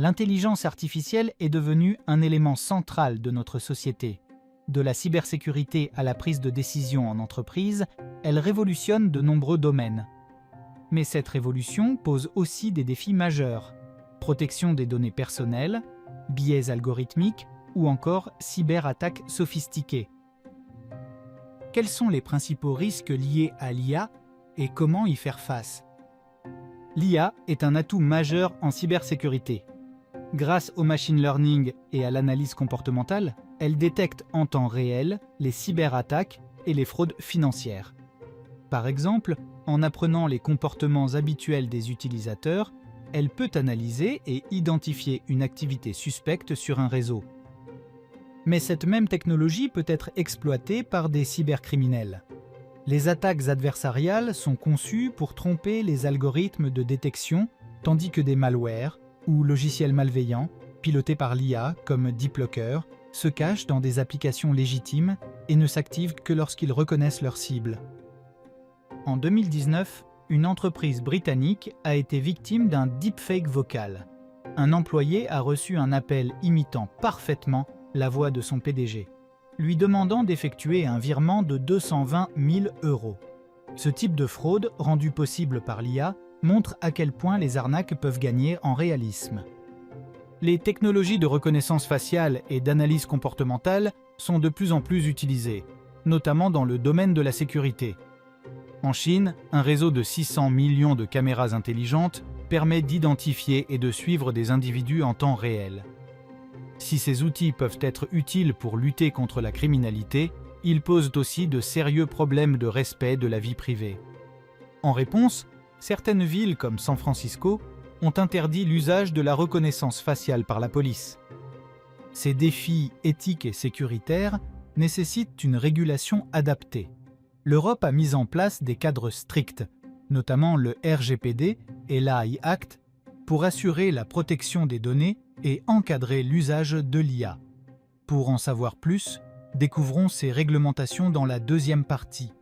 L'intelligence artificielle est devenue un élément central de notre société. De la cybersécurité à la prise de décision en entreprise, elle révolutionne de nombreux domaines. Mais cette révolution pose aussi des défis majeurs. Protection des données personnelles, biais algorithmiques ou encore cyberattaques sophistiquées. Quels sont les principaux risques liés à l'IA et comment y faire face? L'IA est un atout majeur en cybersécurité. Grâce au machine learning et à l'analyse comportementale, elle détecte en temps réel les cyberattaques et les fraudes financières. Par exemple, en apprenant les comportements habituels des utilisateurs, elle peut analyser et identifier une activité suspecte sur un réseau. Mais cette même technologie peut être exploitée par des cybercriminels. Les attaques adversariales sont conçues pour tromper les algorithmes de détection, tandis que des malwares ou logiciels malveillants, pilotés par l'IA comme DeepLocker, se cachent dans des applications légitimes et ne s'activent que lorsqu'ils reconnaissent leur cible. En 2019, une entreprise britannique a été victime d'un deepfake vocal. Un employé a reçu un appel imitant parfaitement la voix de son PDG, lui demandant d'effectuer un virement de 220 000 €. Ce type de fraude, rendu possible par l'IA, montre à quel point les arnaques peuvent gagner en réalisme. Les technologies de reconnaissance faciale et d'analyse comportementale sont de plus en plus utilisées, notamment dans le domaine de la sécurité. En Chine, un réseau de 600 millions de caméras intelligentes permet d'identifier et de suivre des individus en temps réel. Si ces outils peuvent être utiles pour lutter contre la criminalité, ils posent aussi de sérieux problèmes de respect de la vie privée. En réponse, certaines villes comme San Francisco ont interdit l'usage de la reconnaissance faciale par la police. Ces défis éthiques et sécuritaires nécessitent une régulation adaptée. L'Europe a mis en place des cadres stricts, notamment le RGPD et l'AI Act, pour assurer la protection des données et encadrer l'usage de l'IA. Pour en savoir plus, découvrons ces réglementations dans la deuxième partie.